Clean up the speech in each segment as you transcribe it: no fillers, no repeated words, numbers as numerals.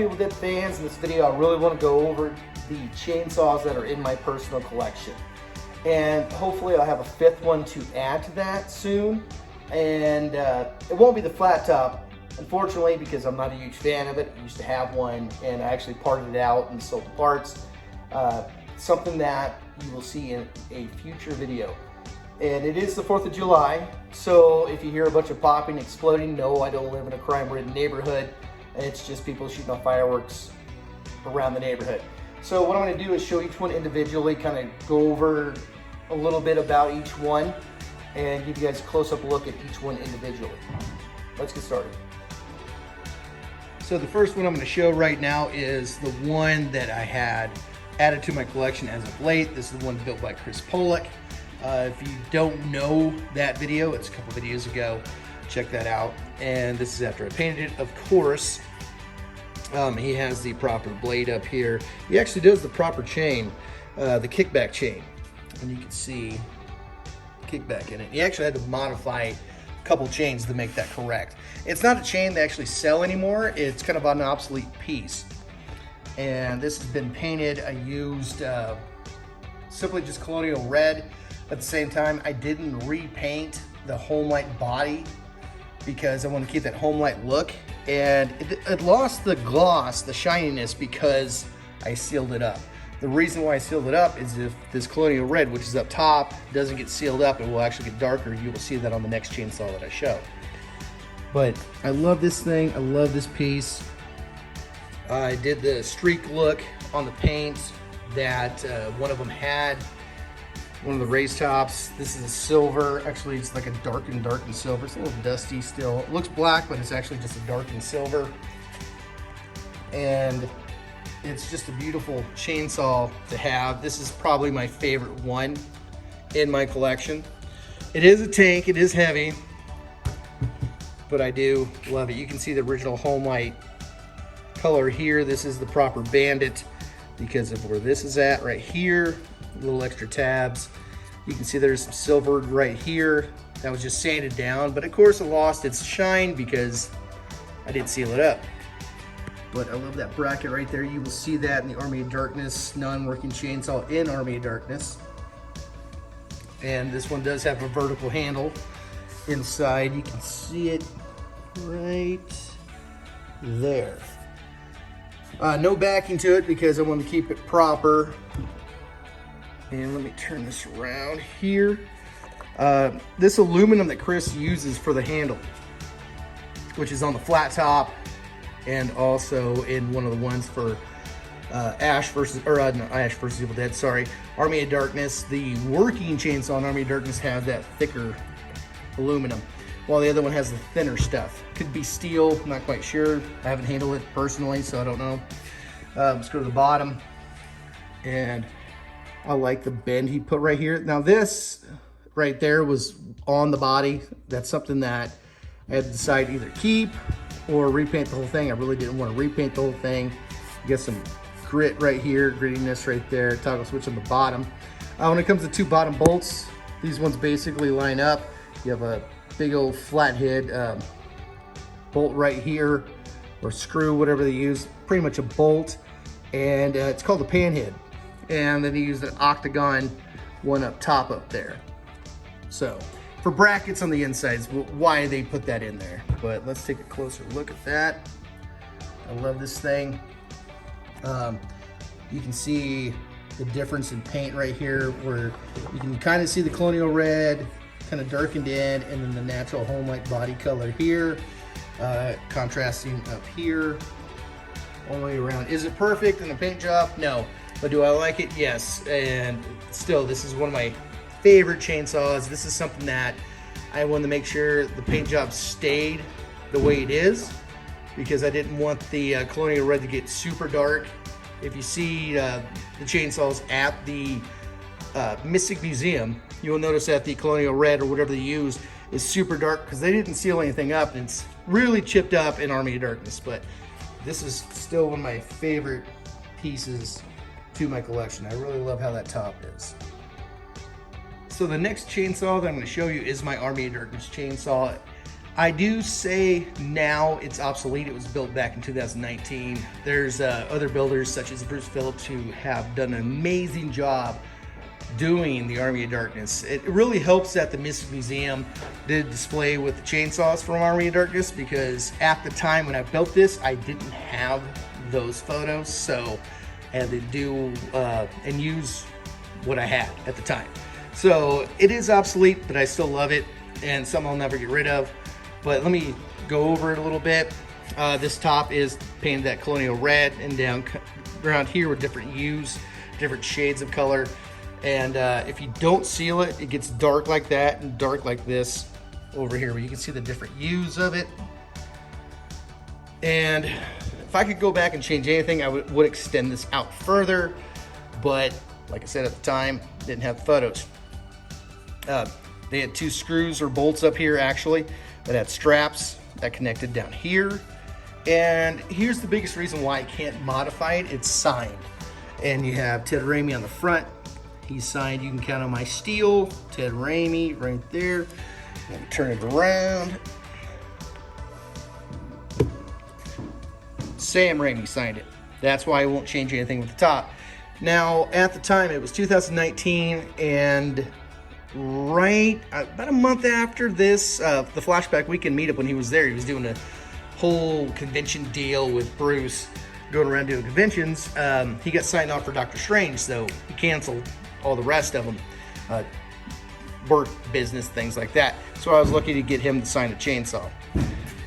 Evil Dead fans, in this video I really want to go over the chainsaws that are in my personal collection. And hopefully I'll have a fifth one to add to that soon. And it won't be the flat top, unfortunately, because I'm not a huge fan of it. I used to have one and I actually parted it out and sold the parts. Something that you will see in a future video. And it is the 4th of July, so if you hear a bunch of popping, exploding, no, I don't live in a crime-ridden neighborhood. It's just people shooting off fireworks around the neighborhood. So what I'm going to do is show each one individually, kind of go over a little bit about each one, and give you guys a close-up look at each one individually. Let's get started. So the first one I'm going to show right now is the one that I had added to my collection as of late. This is the one built by Pollock. If you don't know that video, it's a couple videos ago. Check that out. And this is after I painted it, of course. He has the proper blade up here. He actually does the proper chain, the kickback chain. And you can see kickback in it. He actually had to modify a couple chains to make that correct. It's not a chain they actually sell anymore. It's kind of an obsolete piece. And this has been painted. I used simply just colonial red. At the same time, I didn't repaint the Homelight body because I want to keep that Homelight look. And it lost the gloss, the shininess, because I sealed it up. The reason why I sealed it up is if this colonial red, which is up top, doesn't get sealed up, it will actually get darker. You will see that on the next chainsaw that I show. But I love this thing. I love this piece. I did the streak look on the paint that one of them had. One of the raised tops. This is a silver. Actually, it's like a darkened silver. It's a little dusty still. It looks black, but it's actually just a darkened silver. And it's just a beautiful chainsaw to have. This is probably my favorite one in my collection. It is a tank. It is heavy, but I do love it. You can see the original Homelight color here. This is the proper Bandit because of where this is at right here. Little extra tabs. You can see there's some silvered right here. That was just sanded down, but of course it lost its shine because I didn't seal it up. But I love that bracket right there. You will see that in the Army of Darkness non-working chainsaw in Army of Darkness. And this one does have a vertical handle inside. You can see it right there. No backing to it because I want to keep it proper. And let me turn this around here. This aluminum that Chris uses for the handle, which is on the flat top and also in one of the ones for Ash versus Evil Dead, sorry. Army of Darkness. The working chainsaw in Army of Darkness has that thicker aluminum, while the other one has the thinner stuff. Could be steel, I'm not quite sure. I haven't handled it personally, so I don't know. Let's go to the bottom. And I like the bend he put right here. Now this right there was on the body. That's something that I had to decide to either keep or repaint the whole thing. I really didn't want to repaint the whole thing. Get some grit right here, grittiness right there. Toggle switch on the bottom. When it comes to two bottom bolts, these ones basically line up. You have a big old flathead bolt right here, or screw, whatever they use. Pretty much a bolt, and it's called a panhead. And then you use an octagon one up top up there. So for brackets on the insides, why they put that in there. But let's take a closer look at that. I love this thing. You can see the difference in paint right here, where you can kind of see the colonial red kind of darkened in, and then the natural Homelight body color here, contrasting up here all the way around. Is it perfect in the paint job? No. But do I like it? Yes. And still, this is one of my favorite chainsaws. This is something that I wanted to make sure the paint job stayed the way it is, because I didn't want the colonial red to get super dark. If you see the chainsaws at the Mystic Museum, you will notice that the colonial red, or whatever they use, is super dark because they didn't seal anything up, and it's really chipped up in Army of Darkness. But this is still one of my favorite pieces to my collection. I really love how that top is. So the next chainsaw that I'm going to show you is my Army of Darkness chainsaw. I do say now it's obsolete. It was built back in 2019. There's other builders such as Bruce Phillips who have done an amazing job doing the Army of Darkness. It really helps that the Mystic Museum did a display with the chainsaws from Army of Darkness, because at the time when I built this, I didn't have those photos, so I had to do and use what I had at the time. So it is obsolete, but I still love it, and something I'll never get rid of. But let me go over it a little bit. This top is painted that colonial red, and down around here with different hues, different shades of color. And if you don't seal it, it gets dark like that and dark like this over here, where you can see the different hues of it. And if I could go back and change anything, I would extend this out further. But like I said at the time, didn't have the photos. They had 2 screws or bolts up here actually that had straps that connected down here. And here's the biggest reason why I can't modify it. It's signed. And you have Ted Raimi on the front. He's signed, "You can count on my steel." Ted Raimi right there. Let me turn it around. Sam Raimi signed it. That's why I won't change anything with the top. Now, at the time, it was 2019, and right about a month after this, the Flashback Weekend meetup, when he was there, he was doing a whole convention deal with Bruce, going around doing conventions. He got signed off for Doctor Strange, so he canceled all the rest of them, work, business, things like that. So I was lucky to get him to sign a chainsaw.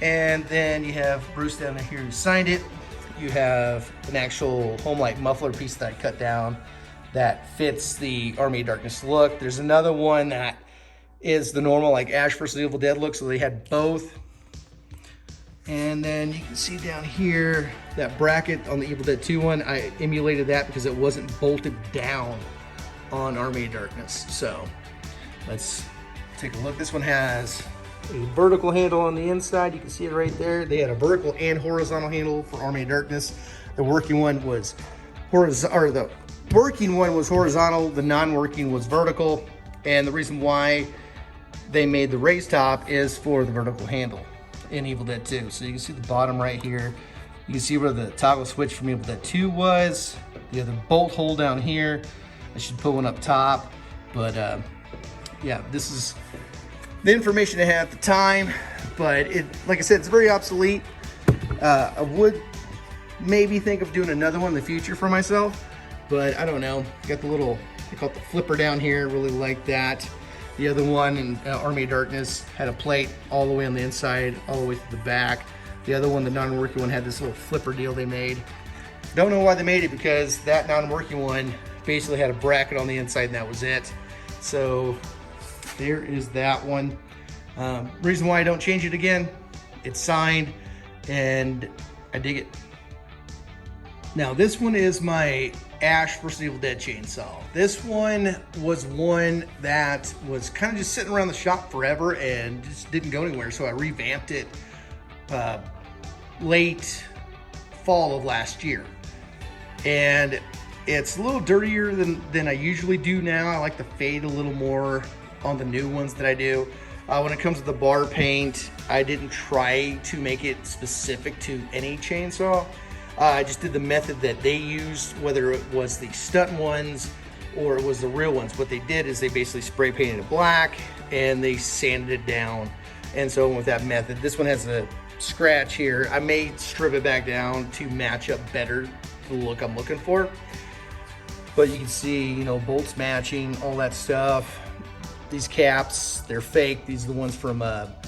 And then you have Bruce down here who signed it. You have an actual home light muffler piece that I cut down that fits the Army of Darkness look. There's another one that is the normal, like Ash vs. Evil Dead look, so they had both. And then you can see down here, that bracket on the Evil Dead 2 one, I emulated that because it wasn't bolted down on Army of Darkness. So let's take a look. This one has a vertical handle on the inside. You can see it right there. They had a vertical and horizontal handle for Army of Darkness. The working one was horizontal, the non-working was vertical. And the reason why they made the raised top is for the vertical handle in Evil Dead 2. So you can see the bottom right here. You can see where the toggle switch from Evil Dead 2 was. The other bolt hole down here. I should put one up top, but yeah, this is the information I had at the time. But it, like I said, it's very obsolete. I would maybe think of doing another one in the future for myself, but I don't know. Got the little, they call it the flipper down here. Really like that. The other one in Army of Darkness had a plate all the way on the inside, all the way to the back. The other one, the non-working one, had this little flipper deal they made. Don't know why they made it, because that non-working one basically had a bracket on the inside and that was it. So there is that one. Reason why I don't change it again, it's signed and I dig it. Now this one is my Ash vs. Evil Dead chainsaw. This one was one that was kind of just sitting around the shop forever and just didn't go anywhere. So I revamped it late fall of last year. And it's a little dirtier than I usually do now. I like to fade a little more on the new ones that I do. When it comes to the bar paint, I didn't try to make it specific to any chainsaw. I just did the method that they used, whether it was the stunt ones or it was the real ones. What they did is they basically spray painted it black and they sanded it down. And so with that method, this one has a scratch here. I may strip it back down to match up better the look I'm looking for. But you can see, you know, bolts matching, all that stuff. These caps, they're fake. These are the ones from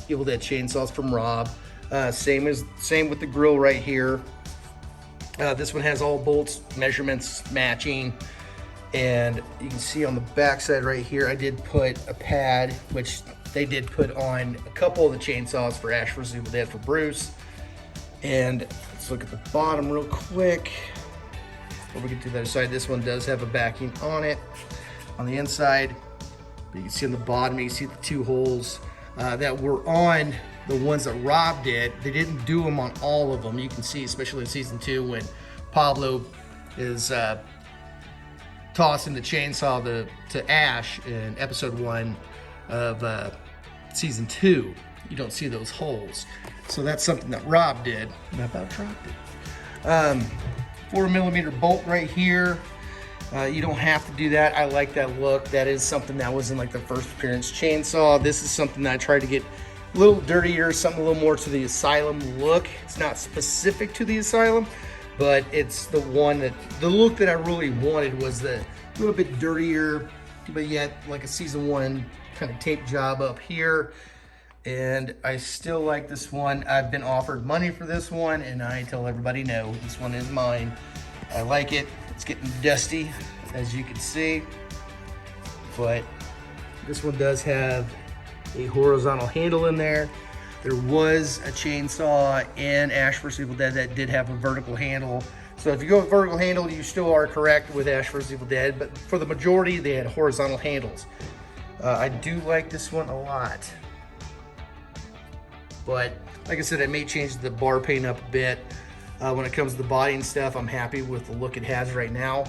Evil Dead chainsaws from Rob. Same with the grill right here. This one has all bolts, measurements matching. And you can see on the back side right here, I did put a pad, which they did put on a couple of the chainsaws for Ash vs. Evil Dead for Bruce. And let's look at the bottom real quick. Before we get to the other side, this one does have a backing on it on the inside. But you can see on the bottom, you can see the 2 holes that were on the ones that Rob did. They didn't do them on all of them. You can see, especially in season 2, when Pablo is tossing the chainsaw to Ash in episode 1 of season 2. you don't see those holes. So that's something that Rob did. And I about dropped it. 4mm bolt right here. You don't have to do that. I like that look. That is something that was in like the first appearance chainsaw. This is something that I tried to get a little dirtier, something a little more to the Asylum look. It's not specific to the Asylum, but it's the one that, the look that I really wanted was the little bit dirtier, but yet like a season 1 kind of tape job up here. And I still like this one. I've been offered money for this one, and I tell everybody no, this one is mine. I like it. It's getting dusty, as you can see, but this one does have a horizontal handle in there. There was a chainsaw in Ash vs. Evil Dead that did have a vertical handle. So if you go with vertical handle, you still are correct with Ash vs. Evil Dead, but for the majority, they had horizontal handles. I do like this one a lot. But like I said, I may change the bar paint up a bit. When it comes to the body and stuff, I'm happy with the look it has right now.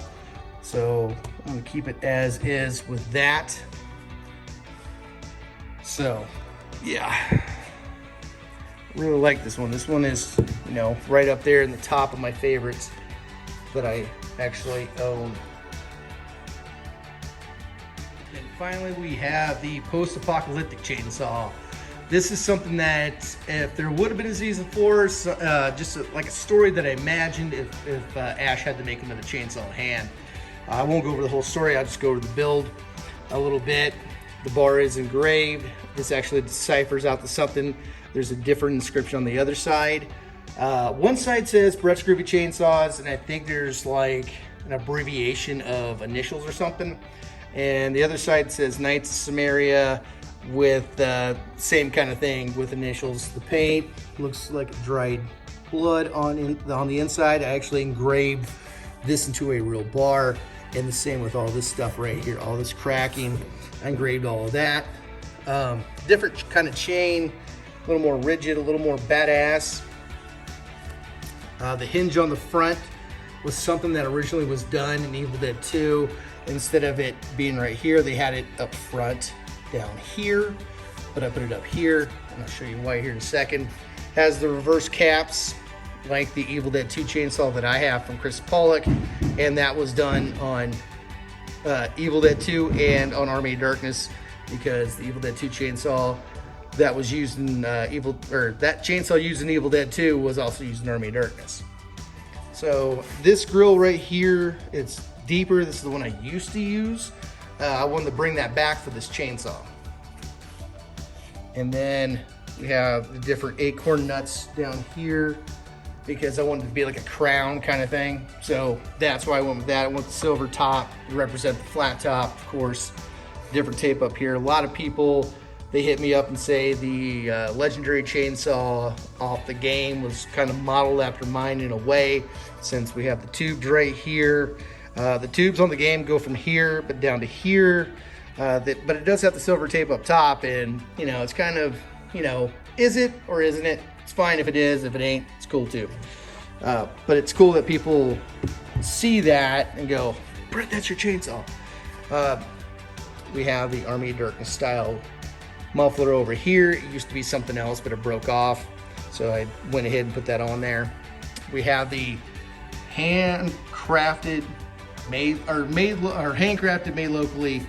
So I'm gonna keep it as is with that. So yeah, really like this one. This one is, you know, right up there in the top of my favorites that I actually own. And finally, we have the Postapocalyptic chainsaw. This is something that, if there would have been a season 4, just like a story that I imagined if Ash had to make him with a chainsaw in hand. I won't go over the whole story, I'll just go over the build a little bit. The bar is engraved. This actually deciphers out to something. There's a different inscription on the other side. One side says Brett's Groovy Chainsaws, and I think there's like an abbreviation of initials or something. And the other side says Knights of Samaria, with the same kind of thing with initials. The paint looks like dried blood on the inside. I actually engraved this into a real bar, and the same with all this stuff right here, all this cracking. I engraved all of that. Different kind of chain, a little more rigid, a little more badass. The hinge on the front was something that originally was done in Evil Dead 2. Instead of it being right here, they had it up front down here, but I put it up here, and I'll show you why here in a second. Has the reverse caps like the Evil Dead 2 chainsaw that I have from Chris Pollock, and that was done on Evil Dead 2 and on Army of Darkness, because the Evil Dead 2 chainsaw that was used in that chainsaw used in Evil Dead 2 was also used in Army of Darkness. So this grill right here, it's deeper. This is the one I used to use. I wanted to bring that back for this chainsaw. And then we have the different acorn nuts down here, because I wanted it to be like a crown kind of thing. So that's why I went with that. I went with the silver top to represent the flat top, of course. Different tape up here. A lot of people, they hit me up and say the legendary chainsaw off the game was kind of modeled after mine in a way, since we have the tubes right here. The tubes on the game go from here but down to here, but it does have the silver tape up top, and you know, it's kind of, you know, is it or isn't it? It's fine if it is. If it ain't, it's cool too. But it's cool that people see that and go, Brett, that's your chainsaw. We have the Army of Darkness style muffler over here. It used to be something else, but it broke off, so I went ahead and put that on there. We have the handcrafted, handcrafted, made locally,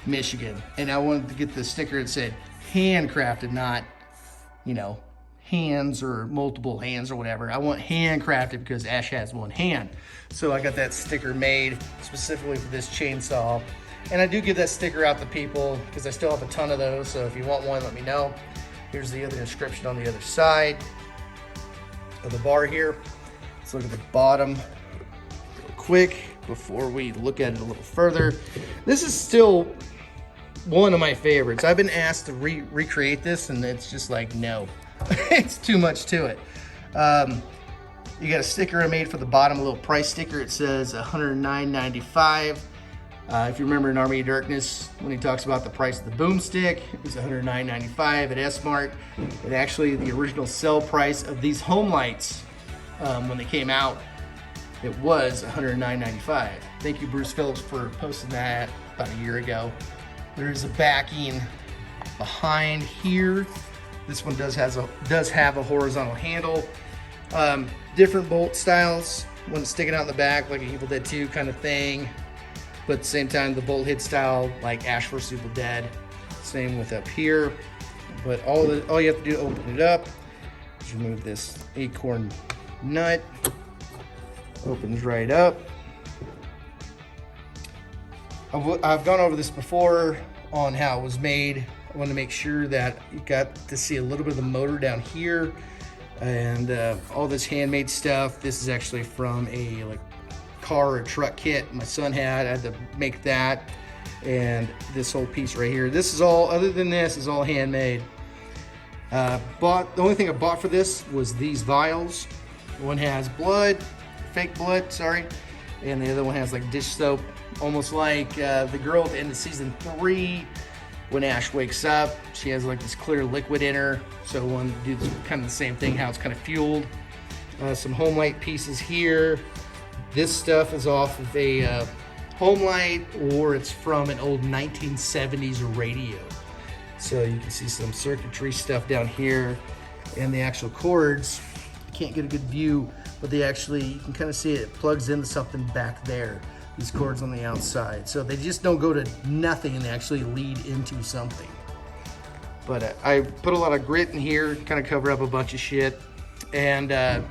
Michigan. And I wanted to get the sticker that said handcrafted, not, you know, hands or multiple hands or whatever. I want handcrafted because Ash has one hand. So I got that sticker made specifically for this chainsaw. And I do give that sticker out to people because I still have a ton of those. So if you want one, let me know. Here's the other inscription on the other side of the bar here. Let's look at the bottom real quick before we look at it a little further. This is still one of my favorites. I've been asked to recreate this, and it's just like, no, it's too much to it. You got a sticker I made for the bottom, a little price sticker. It says $109.95. If you remember in Army of Darkness, when he talks about the price of the boomstick, it was $109.95 at S-Mart. And actually, the original sell price of these home lights, when they came out, it was $109.95. Thank you, Bruce Phillips, for posting that about a year ago. There is a backing behind here This one does have a horizontal handle. Different bolt styles. One sticking out in the back like a Evil Dead 2 kind of thing, but at the same time the bolt head style like Ash vs Evil Dead. Same with up here. But all you have to do to open it up is remove this acorn nut. Opens right up. I've gone over this before on how it was made. I want to make sure that you got to see a little bit of the motor down here and all this handmade stuff. This is actually from a car or truck kit my son had. I had to make that, and this whole piece right here. This is all, other than this, is all handmade. The only thing I bought for this was these vials. One has blood, fake blood, sorry, and the other one has like dish soap, almost like the girl at the end of season 3 when Ash wakes up. She has like this clear liquid in her, so one do kind of the same thing, how it's kind of fueled. Some home light pieces here. This stuff is off of a home light, or it's from an old 1970s radio. So you can see some circuitry stuff down here, and the actual cords. I can't get a good view, but they actually, you can kind of see it plugs into something back there. These cords on the outside. So they just don't go to nothing, and they actually lead into something. But I put a lot of grit in here, kind of cover up a bunch of shit. And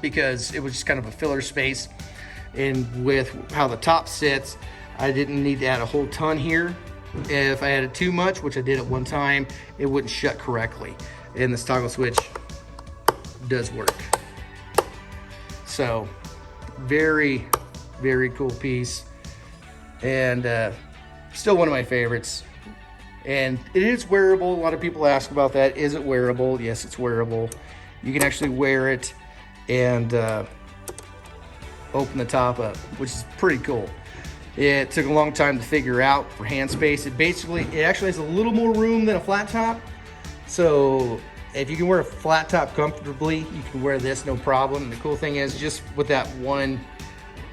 because it was just kind of a filler space. And with how the top sits, I didn't need to add a whole ton here. If I added too much, which I did at one time, it wouldn't shut correctly. And this toggle switch does work. So very, very cool piece, and still one of my favorites. And it is wearable. A lot of people ask about that. Is it wearable? Yes, it's wearable. You can actually wear it and open the top up, which is pretty cool. It took a long time to figure out for hand space. It actually has a little more room than a flat top. So if you can wear a flat top comfortably, you can wear this no problem. And the cool thing is, just with that one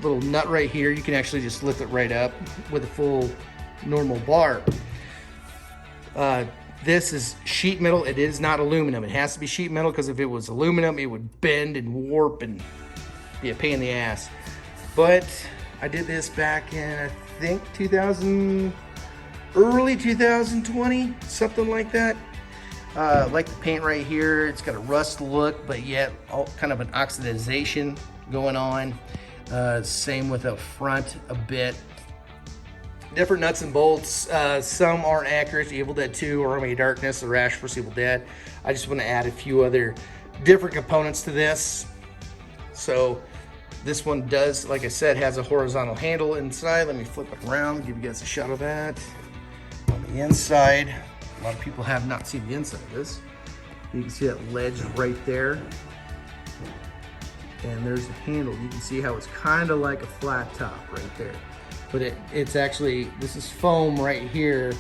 little nut right here, you can actually just lift it right up with a full normal bar. This is sheet metal. It is not aluminum. It has to be sheet metal, because if it was aluminum, it would bend and warp and be a pain in the ass. But I did this back in, I think, early 2020, something like that. Like the paint right here, it's got a rust look, but yet all kind of an oxidization going on. Same with the front a bit. Different nuts and bolts. Some aren't accurate to Evil Dead 2 or Army of Darkness or Ash vs Evil Dead. I just want to add a few other different components to this. So this one does, like I said, has a horizontal handle inside. Let me flip it around, give you guys a shot of that. On the inside, a lot of people have not seen the inside of this. You can see that ledge right there. And there's the handle. You can see how it's kind of like a flat top right there. But it's actually, this is foam right here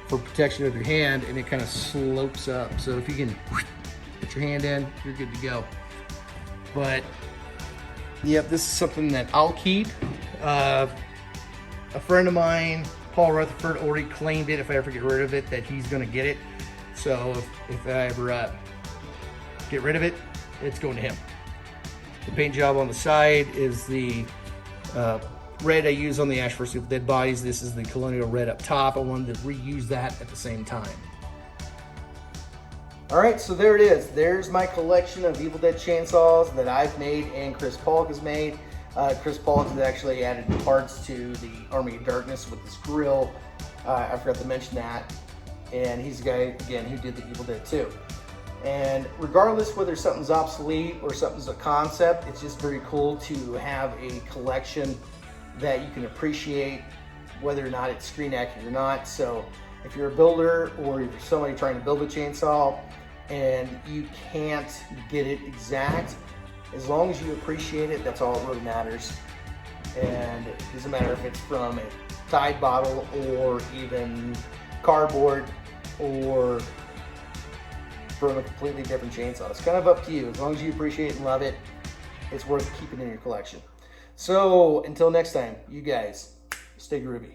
for protection of your hand, and it kind of slopes up. So if you can put your hand in, you're good to go. But yep, this is something that I'll keep. A friend of mine, Paul Rutherford, already claimed it, if I ever get rid of it, that he's gonna get it. So if I ever get rid of it, it's going to him. The paint job on the side is the red I use on the Ash vs Evil Dead bodies. This is the Colonial Red up top. I wanted to reuse that at the same time. All right, so there it is. There's my collection of Evil Dead chainsaws that I've made and Chris Pollock has made. Chris Pollock has actually added parts to the Army of Darkness with this grill. I forgot to mention that. And he's the guy, again, who did the Evil Dead 2. And regardless whether something's obsolete or something's a concept, it's just very cool to have a collection that you can appreciate, whether or not it's screen accurate or not. So if you're a builder or you're somebody trying to build a chainsaw and you can't get it exact, as long as you appreciate it, that's all that really matters. And it doesn't matter if it's from a Tide bottle or even cardboard or from a completely different chainsaw. It's kind of up to you. As long as you appreciate it and love it, it's worth keeping in your collection. So until next time, you guys stay groovy.